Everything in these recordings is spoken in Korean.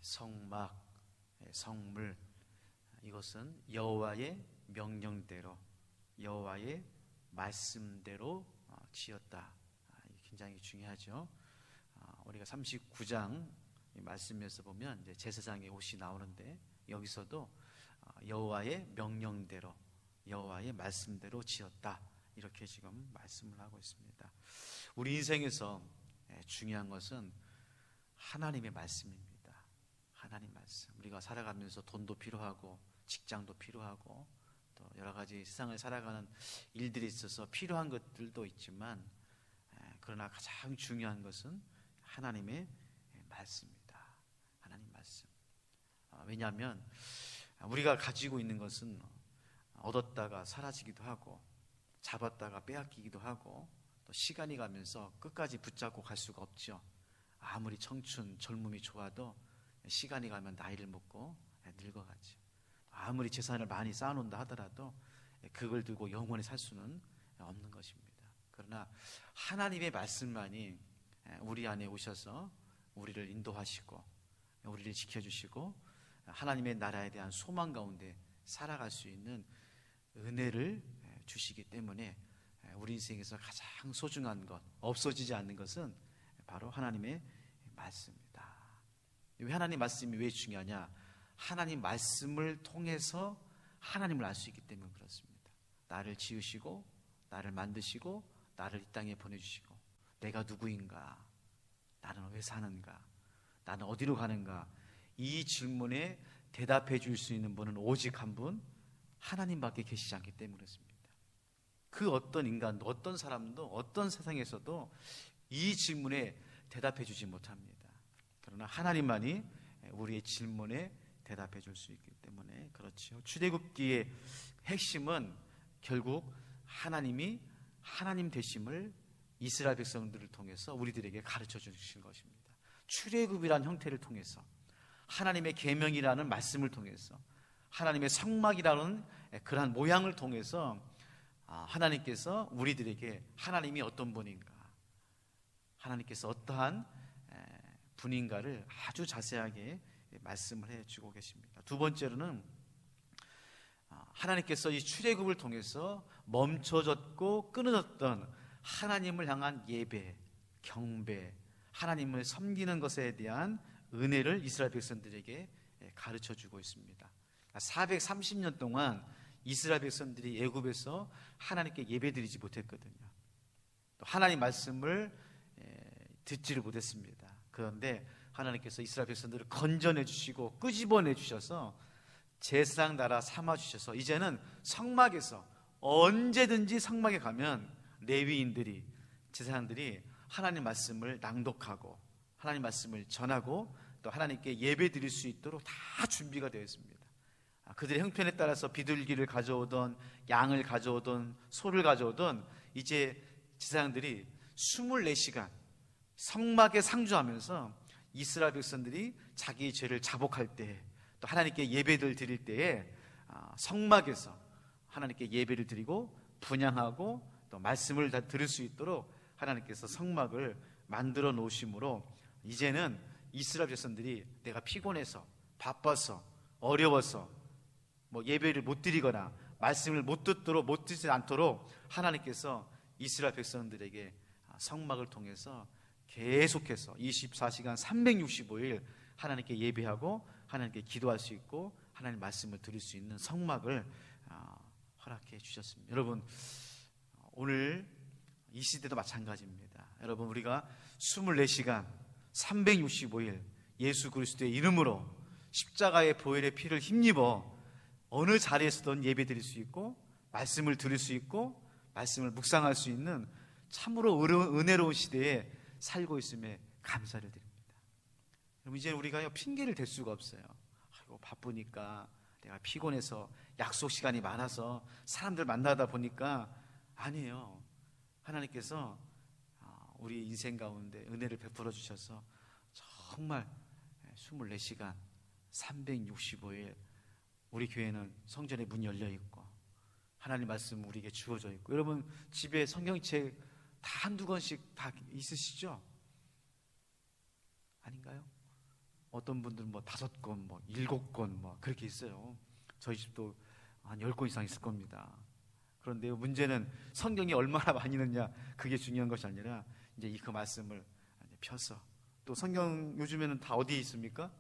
성막, 성물, 이것은 여호와의 명령대로, 여호와의 말씀대로 지었다. 굉장히 중요하죠. 우리가 39장 말씀에서 보면 이제 제사장의 옷이 나오는데, 여기서도 여호와의 명령대로, 여호와의 말씀대로 지었다, 이렇게 지금 말씀을 하고 있습니다. 우리 인생에서 중요한 것은 하나님의 말씀입니다. 하나님 말씀. 우리가 살아가면서 돈도 필요하고 직장도 필요하고 또 여러 가지 세상을 살아가는 일들이 있어서 필요한 것들도 있지만, 그러나 가장 중요한 것은 하나님의 말씀입니다. 하나님 말씀. 왜냐하면 우리가 가지고 있는 것은 얻었다가 사라지기도 하고, 잡았다가 빼앗기기도 하고, 또 시간이 가면서 끝까지 붙잡고 갈 수가 없죠. 아무리 청춘, 젊음이 좋아도 시간이 가면 나이를 먹고 늙어가죠. 아무리 재산을 많이 쌓아놓는다 하더라도 그걸 들고 영원히 살 수는 없는 것입니다. 그러나 하나님의 말씀만이 우리 안에 오셔서 우리를 인도하시고 우리를 지켜주시고 하나님의 나라에 대한 소망 가운데 살아갈 수 있는 은혜를 주시기 때문에 우리 인생에서 가장 소중한 것, 없어지지 않는 것은 바로 하나님의 말씀입니다. 왜 하나님 말씀이 왜 중요하냐? 하나님 말씀을 통해서 하나님을 알 수 있기 때문에 그렇습니다. 나를 지으시고 나를 만드시고 나를 이 땅에 보내주시고, 내가 누구인가? 나는 왜 사는가? 나는 어디로 가는가? 이 질문에 대답해 줄 수 있는 분은 오직 한 분, 하나님밖에 계시지 않기 때문에 그렇습니다. 그 어떤 인간도, 어떤 사람도, 어떤 세상에서도 이 질문에 대답해 주지 못합니다. 그러나 하나님만이 우리의 질문에 대답해 줄 수 있기 때문에 그렇죠. 출애굽기의 핵심은 결국 하나님이 하나님 되심을 이스라엘 백성들을 통해서 우리들에게 가르쳐 주신 것입니다. 출애굽이라는 형태를 통해서, 하나님의 계명이라는 말씀을 통해서, 하나님의 성막이라는 그러한 모양을 통해서 하나님께서 우리들에게 하나님이 어떤 분인가, 하나님께서 어떠한 분인가를 아주 자세하게 말씀을 해주고 계십니다. 두 번째로는 하나님께서 이 출애굽을 통해서 멈춰졌고 끊어졌던 하나님을 향한 예배, 경배, 하나님을 섬기는 것에 대한 은혜를 이스라엘 백성들에게 가르쳐주고 있습니다. 430년 동안 이스라엘 백성들이 애굽에서 하나님께 예배드리지 못했거든요. 또 하나님 말씀을 듣지를 못했습니다. 그런데 하나님께서 이스라엘 백성들을 건져내 주시고 끄집어내 주셔서 제사장 나라 삼아 주셔서 이제는 성막에서 언제든지 성막에 가면 레위인들이, 제사장들이 하나님 말씀을 낭독하고 하나님 말씀을 전하고 또 하나님께 예배 드릴 수 있도록 다 준비가 되어 있습니다. 그들의 형편에 따라서 비둘기를 가져오던, 양을 가져오던, 소를 가져오던, 이제 제사장들이 24시간 성막에 상주하면서 이스라엘 백성들이 자기 죄를 자복할 때, 또 하나님께 예배를 드릴 때에 성막에서 하나님께 예배를 드리고 분향하고 또 말씀을 다 들을 수 있도록 하나님께서 성막을 만들어 놓으심으로 이제는 이스라엘 백성들이 내가 피곤해서, 바빠서, 어려워서 예배를 못 드리거나 말씀을 못 듣지 않도록 하나님께서 이스라엘 백성들에게 성막을 통해서 계속해서 24시간 365일 하나님께 예배하고 하나님께 기도할 수 있고 하나님 말씀을 들을 수 있는 성막을 허락해 주셨습니다. 여러분, 오늘 이 시대도 마찬가지입니다. 여러분, 우리가 24시간 365일 예수 그리스도의 이름으로 십자가의 보혈의 피를 힘입어 어느 자리에서든 예배 드릴 수 있고 말씀을 들을 수 있고 말씀을 묵상할 수 있는 참으로 은혜로운 시대에 살고 있음에 감사를 드립니다. 여러분, 이제 우리가 핑계를 댈 수가 없어요. 아이고, 바쁘니까, 내가 피곤해서, 약속 시간이 많아서 사람들 만나다 보니까. 아니에요. 하나님께서 우리 인생 가운데 은혜를 베풀어 주셔서 정말 24시간 365일 우리 교회는 성전의 문이 열려 있고 하나님 말씀 우리에게 주어져 있고, 여러분 집에 성경책 다 한두 권씩 다 있으시죠? 아닌가요? 어떤 분들은 뭐 5권, 뭐 7권 뭐 그렇게 있어요. 저희 집도 한 10권 이상 있을 겁니다. 그런데 문제는 성경이 얼마나 많이 있느냐, 그게 중요한 것이 아니라 이제 그 말씀을 펴서, 또 성경 요즘에는 다 어디에 있습니까?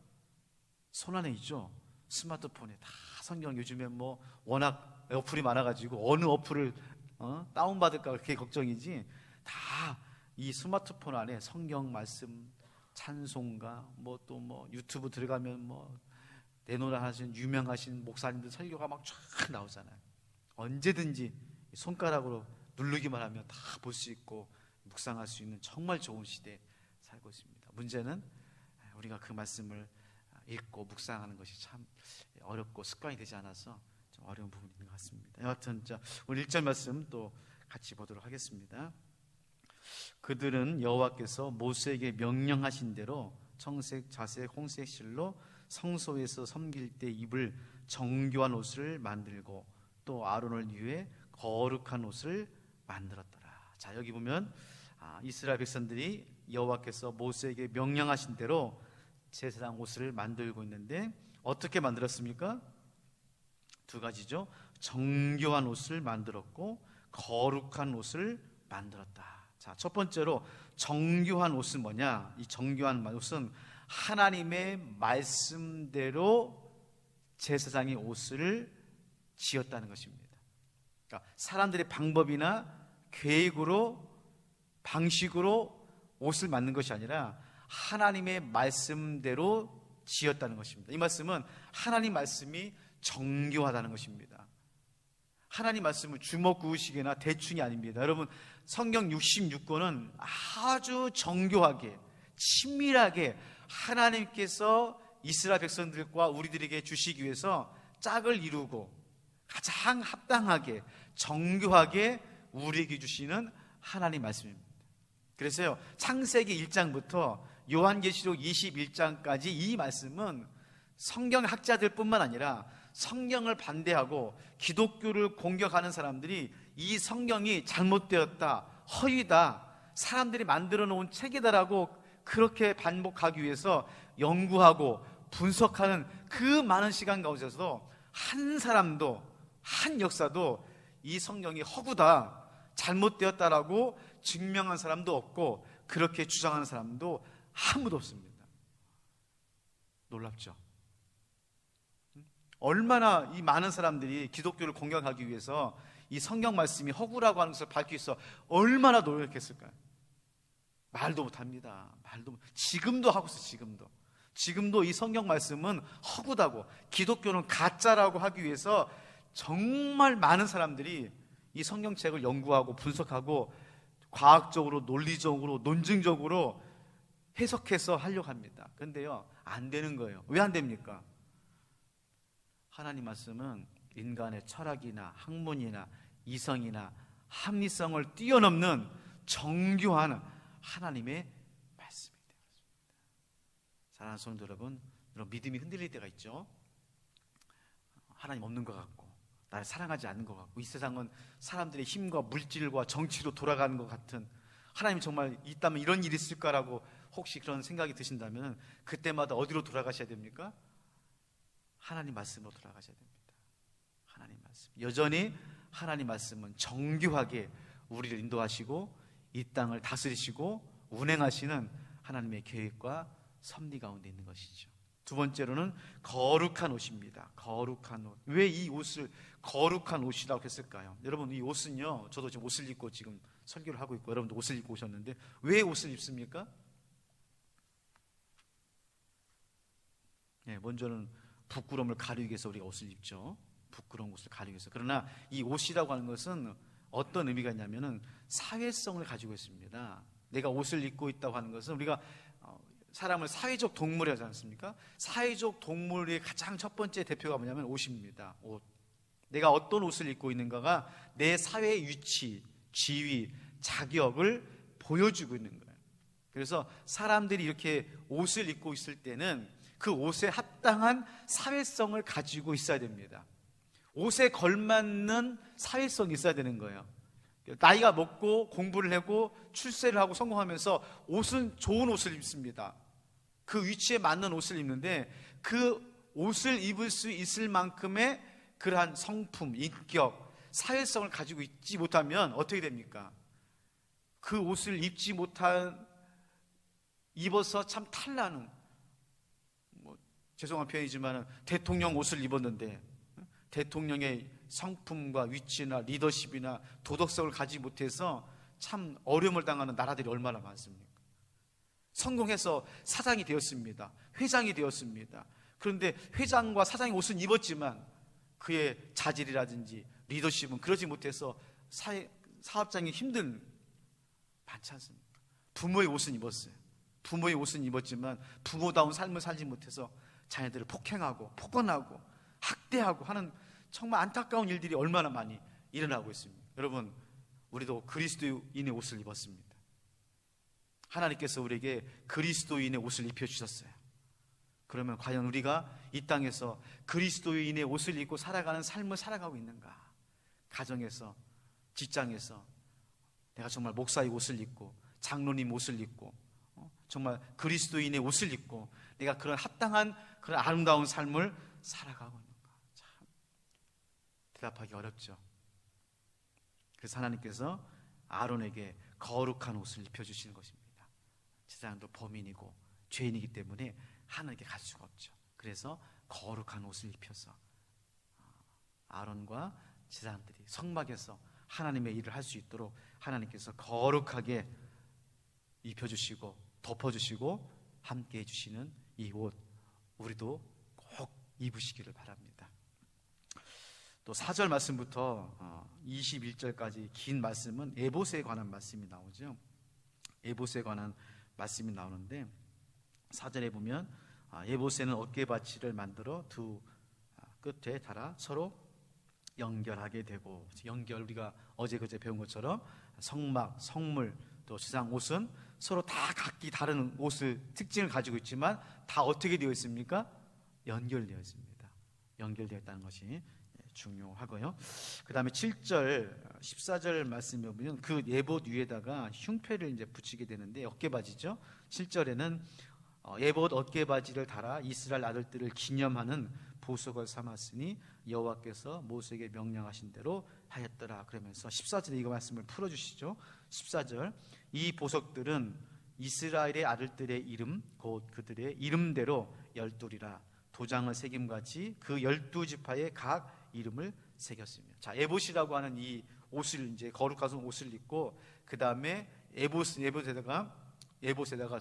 손안에 있죠. 스마트폰에 다 성경, 요즘에 뭐 워낙 어플이 많아가지고 어느 어플을 다운받을까 그렇게 걱정이지, 다 이 스마트폰 안에 성경 말씀, 찬송가, 뭐 또 뭐 유튜브 들어가면 뭐 내노라 하신 유명하신 목사님들 설교가 막 쫙 나오잖아요. 언제든지 손가락으로 누르기만 하면 다 볼 수 있고 묵상할 수 있는 정말 좋은 시대에 살고 있습니다. 문제는 우리가 그 말씀을 읽고 묵상하는 것이 참 어렵고 습관이 되지 않아서 좀 어려운 부분이 있는 것 같습니다. 여하튼 오늘 1절 말씀 또 같이 보도록 하겠습니다. 그들은 여호와께서 모세에게 명령하신 대로 청색, 자색, 홍색 실로 성소에서 섬길 때 입을 정교한 옷을 만들고 또 아론을 위해 거룩한 옷을 만들었더라. 자, 여기 보면 이스라엘 백성들이 여호와께서 모세에게 명령하신 대로 제사장 옷을 만들고 있는데, 어떻게 만들었습니까? 2가지죠. 정교한 옷을 만들었고 거룩한 옷을 만들었다. 자, 첫 번째로 정교한 옷은 뭐냐? 이 정교한 옷은 하나님의 말씀대로 제사장이 옷을 지었다는 것입니다. 그러니까 사람들의 방법이나 계획으로, 방식으로 옷을 만든 것이 아니라 하나님의 말씀대로 지었다는 것입니다. 이 말씀은 하나님 말씀이 정교하다는 것입니다. 하나님 말씀은 주먹구구식이나 대충이 아닙니다. 여러분, 성경 66권은 아주 정교하게, 친밀하게 하나님께서 이스라엘 백성들과 우리들에게 주시기 위해서 짝을 이루고 가장 합당하게, 정교하게 우리에게 주시는 하나님 말씀입니다. 그래서요, 창세기 1장부터 요한계시록 21장까지 이 말씀은 성경 학자들 뿐만 아니라 성경을 반대하고 기독교를 공격하는 사람들이 이 성경이 잘못되었다, 허위다, 사람들이 만들어 놓은 책이다라고 그렇게 반복하기 위해서 연구하고 분석하는 그 많은 시간 가운데서 한 사람도, 한 역사도 이 성경이 허구다, 잘못되었다라고 증명한 사람도 없고 그렇게 주장하는 사람도 아무도 없습니다. 놀랍죠? 얼마나 이 많은 사람들이 기독교를 공격하기 위해서 이 성경 말씀이 허구라고 하는 것을 밝히기 위해서 얼마나 노력했을까요? 말도 못합니다. 지금도 하고 있어요. 지금도 이 성경 말씀은 허구다고, 기독교는 가짜라고 하기 위해서 정말 많은 사람들이 이 성경책을 연구하고 분석하고 과학적으로, 논리적으로, 논증적으로 해석해서 하려고 합니다. 그런데요, 안 되는 거예요. 왜 안 됩니까? 하나님 말씀은 인간의 철학이나 학문이나 이성이나 합리성을 뛰어넘는 정교한 하나님의 말씀이 되었습니다. 사랑하는 성도 여러분, 믿음이 흔들릴 때가 있죠. 하나님 없는 것 같고, 나를 사랑하지 않는 것 같고, 이 세상은 사람들의 힘과 물질과 정치로 돌아가는 것 같은, 하나님이 정말 있다면 이런 일이 있을까라고 혹시 그런 생각이 드신다면 그때마다 어디로 돌아가셔야 됩니까? 하나님 말씀으로 돌아가셔야 됩니다. 하나님 말씀. 여전히 하나님 말씀은 정교하게 우리를 인도하시고 이 땅을 다스리시고 운행하시는 하나님의 계획과 섭리 가운데 있는 것이죠. 2번째로는 거룩한 옷입니다. 거룩한 옷. 왜 이 옷을 거룩한 옷이라고 했을까요? 여러분, 이 옷은요, 저도 지금 옷을 입고 지금 설교를 하고 있고 여러분도 옷을 입고 오셨는데 왜 옷을 입습니까? 네, 먼저는 부끄러움을 가리기 위해서 우리가 옷을 입죠. 부끄러운 옷을 가리기 위해서. 그러나 이 옷이라고 하는 것은 어떤 의미가 있냐면은 사회성을 가지고 있습니다. 내가 옷을 입고 있다고 하는 것은, 우리가 사람을 사회적 동물이 하지 않습니까? 사회적 동물의 가장 첫 번째 대표가 뭐냐면 옷입니다. 옷. 내가 어떤 옷을 입고 있는가가 내 사회의 위치, 지위, 자격을 보여주고 있는 거예요. 그래서 사람들이 이렇게 옷을 입고 있을 때는 그 옷에 합당한 사회성을 가지고 있어야 됩니다. 옷에 걸맞는 사회성이 있어야 되는 거예요. 나이가 먹고 공부를 하고 출세를 하고 성공하면서 옷은 좋은 옷을 입습니다. 그 위치에 맞는 옷을 입는데 그 옷을 입을 수 있을 만큼의 그러한 성품, 인격, 사회성을 가지고 있지 못하면 어떻게 됩니까? 그 옷을 입지 못한, 입어서 참 탈나는, 죄송한 표현이지만 대통령 옷을 입었는데 대통령의 성품과 위치나 리더십이나 도덕성을 가지지 못해서 참 어려움을 당하는 나라들이 얼마나 많습니까? 성공해서 사장이 되었습니다. 회장이 되었습니다. 그런데 회장과 사장의 옷은 입었지만 그의 자질이라든지 리더십은 그러지 못해서 사업장이 힘든, 많지 않습니까? 부모의 옷은 입었어요. 부모의 옷은 입었지만 부모다운 삶을 살지 못해서 자녀들을 폭행하고 폭언하고 학대하고 하는 정말 안타까운 일들이 얼마나 많이 일어나고 있습니다. 여러분, 우리도 그리스도인의 옷을 입었습니다. 하나님께서 우리에게 그리스도인의 옷을 입혀주셨어요. 그러면 과연 우리가 이 땅에서 그리스도인의 옷을 입고 살아가는 삶을 살아가고 있는가? 가정에서, 직장에서 내가 정말 목사의 옷을 입고 장로님 옷을 입고 정말 그리스도인의 옷을 입고 내가 그런 합당한 그런 아름다운 삶을 살아가고 있는가? 참 대답하기 어렵죠. 그래서 하나님께서 아론에게 거룩한 옷을 입혀주시는 것입니다. 제사장도 범인이고 죄인이기 때문에 하나님께 갈 수가 없죠. 그래서 거룩한 옷을 입혀서 아론과 제사장들이 성막에서 하나님의 일을 할 수 있도록 하나님께서 거룩하게 입혀주시고 덮어주시고 함께 해주시는 이 옷, 우리도 꼭 입으시기를 바랍니다. 또 4절 말씀부터 21절까지 긴 말씀은 에봇에 관한 말씀이 나오죠. 에봇에 관한 말씀이 나오는데 4절에 보면 에봇에는 어깨받치를 만들어 두 끝에 달아 서로 연결하게 되고, 연결, 우리가 어제 그제 배운 것처럼 성막, 성물, 또 제사장 옷은 서로 다 각기 다른 옷을 특징을 가지고 있지만 다 어떻게 되어 있습니까? 연결되어 있습니다. 연결되어 있다는 것이 중요하고요. 그 다음에 7절, 14절 말씀에 보면 그 에봇 위에다가 흉패를 이제 붙이게 되는데 어깨바지죠. 7절에는 에봇 어깨바지를 달아 이스라엘 아들들을 기념하는 보석을 삼았으니 여호와께서 모세에게 명령하신 대로 하였더라. 그러면서 14절에 이거 말씀을 풀어주시죠. 14절, 이 보석들은 이스라엘의 아들들의 이름 곧 그들의 이름대로 12이라 도장을 새김같이 그 12지파의 각 이름을 새겼으며. 자, 에봇이라고 하는 이 옷을 이제 거룩한 옷을 입고 그 다음에 에봇에다가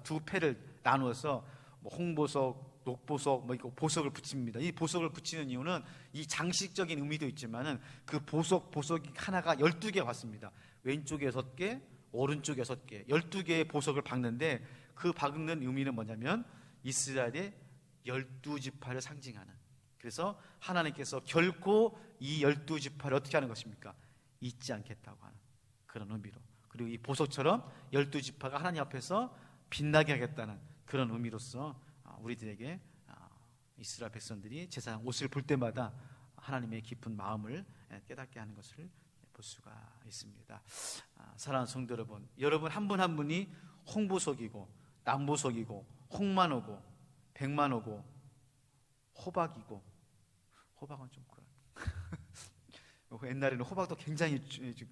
두 패를 나누어서 홍보석, 녹보석, 보석을 붙입니다. 이 보석을 붙이는 이유는 이 장식적인 의미도 있지만은 그 보석이 하나가 12개 왔습니다. 왼쪽에 6개, 오른쪽에 6개, 12개의 보석을 박는데 그 박는 의미는 뭐냐면 이스라엘의 12지파를 상징하는. 그래서 하나님께서 결코 이 12지파를 어떻게 하는 것입니까? 잊지 않겠다고 하는 그런 의미로. 그리고 이 보석처럼 12지파가 하나님 앞에서 빛나게 하겠다는 그런 의미로서 우리들에게 이스라엘 백성들이 제사장 옷을 볼 때마다 하나님의 깊은 마음을 깨닫게 하는 것을 볼 수가 있습니다. 사랑하는 성도 여러분, 여러분 한 분 한 분이 홍보석이고 남보석이고 홍만호고 백만호고 호박이고, 호박은 좀 그런 옛날에는 호박도 굉장히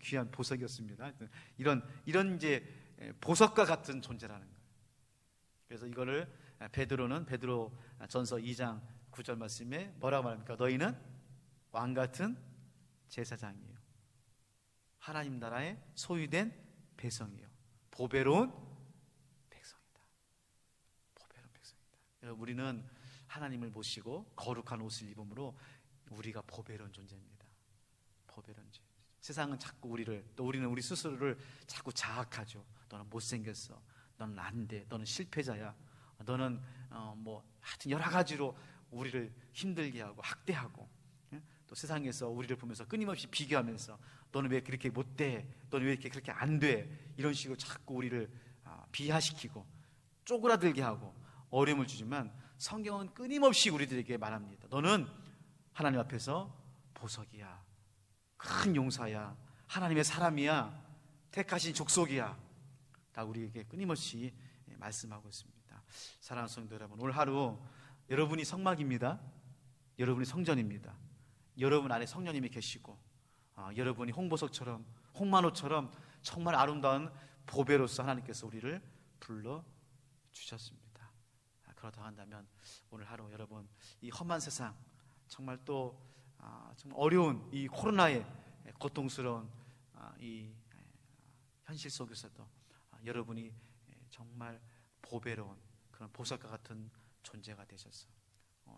귀한 보석이었습니다. 이런 이제 보석과 같은 존재라는 거예요. 그래서 이거를 베드로 전서 2장 9절 말씀에 뭐라고 말합니까? 너희는 왕 같은 제사장이에요. 하나님 나라의 소유된 배성이에요. 보배로운 백성이다. 보배로운 백성이다. 여러분, 우리는 하나님을 모시고 거룩한 옷을 입음으로 우리가 보배로운 존재입니다. 보배로운 존재. 세상은 자꾸 우리는 우리 스스로를 자꾸 자학하죠. 너는 못생겼어. 너는 안 돼. 너는 실패자야. 너는 하여튼 여러 가지로 우리를 힘들게 하고 학대하고, 또 세상에서 우리를 보면서 끊임없이 비교하면서 너는 왜 그렇게 못돼? 너는 왜 이렇게 그렇게 안 돼? 이런 식으로 자꾸 우리를 비하시키고 쪼그라들게 하고 어려움을 주지만 성경은 끊임없이 우리들에게 말합니다. 너는 하나님 앞에서 보석이야. 큰 용사야. 하나님의 사람이야. 택하신 족속이야. 다 우리에게 끊임없이 말씀하고 있습니다. 사랑하는 성도 여러분, 오늘 하루 여러분이 성막입니다. 여러분이 성전입니다. 여러분 안에 성령님이 계시고 여러분이 홍보석처럼 홍만호처럼 정말 아름다운 보배로서 하나님께서 우리를 불러주셨습니다. 그렇다고 한다면 오늘 하루 여러분 이 험한 세상 정말 또 정말 어려운 이 코로나의 고통스러운 이 현실 속에서도 여러분이 정말 보배로운 그런 보석과 같은 존재가 되셔서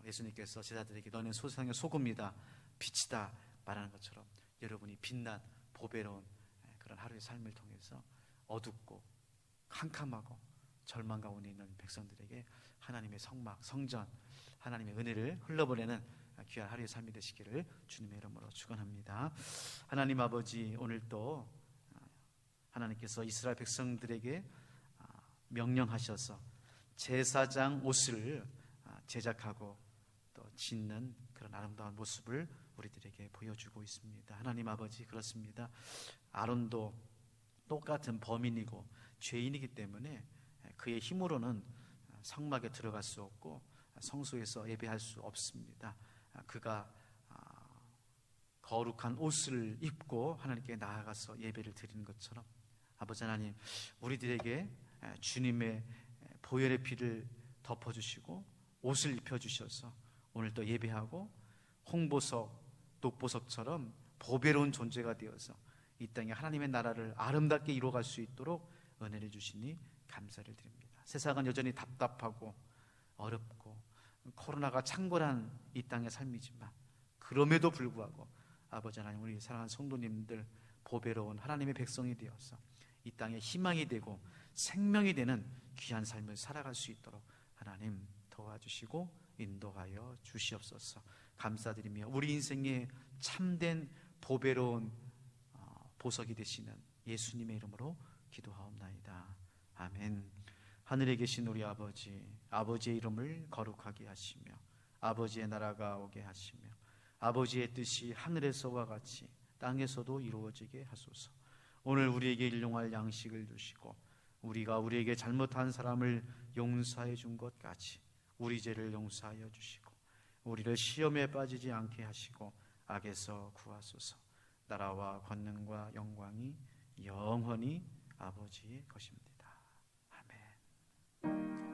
예수님께서 제자들에게 너는 세상의 소금이다 빛이다 말하는 것처럼 여러분이 빛난 보배로운 그런 하루의 삶을 통해서 어둡고 캄캄하고 절망 가운데 있는 백성들에게 하나님의 성막, 성전, 하나님의 은혜를 흘러보내는 귀한 하루의 삶이 되시기를 주님의 이름으로 축원합니다. 하나님 아버지, 오늘 또 하나님께서 이스라엘 백성들에게 명령하셔서 제사장 옷을 제작하고 또 짓는 그런 아름다운 모습을 우리들에게 보여주고 있습니다. 하나님 아버지, 그렇습니다. 아론도 똑같은 범인이고 죄인이기 때문에 그의 힘으로는 성막에 들어갈 수 없고 성소에서 예배할 수 없습니다. 그가 거룩한 옷을 입고 하나님께 나아가서 예배를 드리는 것처럼 아버지 하나님, 우리들에게 주님의 보혈의 피를 덮어주시고 옷을 입혀주셔서 오늘 또 예배하고 홍보석, 녹보석처럼 보배로운 존재가 되어서 이 땅에 하나님의 나라를 아름답게 이루어갈 수 있도록 은혜를 주시니 감사를 드립니다. 세상은 여전히 답답하고 어렵고 코로나가 창궐한 이 땅의 삶이지만 그럼에도 불구하고 아버지 하나님, 우리 사랑하는 성도님들 보배로운 하나님의 백성이 되어서 이 땅에 희망이 되고 생명이 되는 귀한 삶을 살아갈 수 있도록 하나님 도와주시고 인도하여 주시옵소서. 감사드리며 우리 인생에 참된 보배로운 보석이 되시는 예수님의 이름으로 기도하옵나이다. 아멘. 하늘에 계신 우리 아버지, 아버지의 이름을 거룩하게 하시며 아버지의 나라가 오게 하시며 아버지의 뜻이 하늘에서와 같이 땅에서도 이루어지게 하소서. 오늘 우리에게 일용할 양식을 주시고 우리가 우리에게 잘못한 사람을 용서해 준 것 같이 우리 죄를 용서하여 주시고 우리를 시험에 빠지지 않게 하시고 악에서 구하소서. 나라와 권능과 영광이 영원히 아버지의 것입니다. 아멘.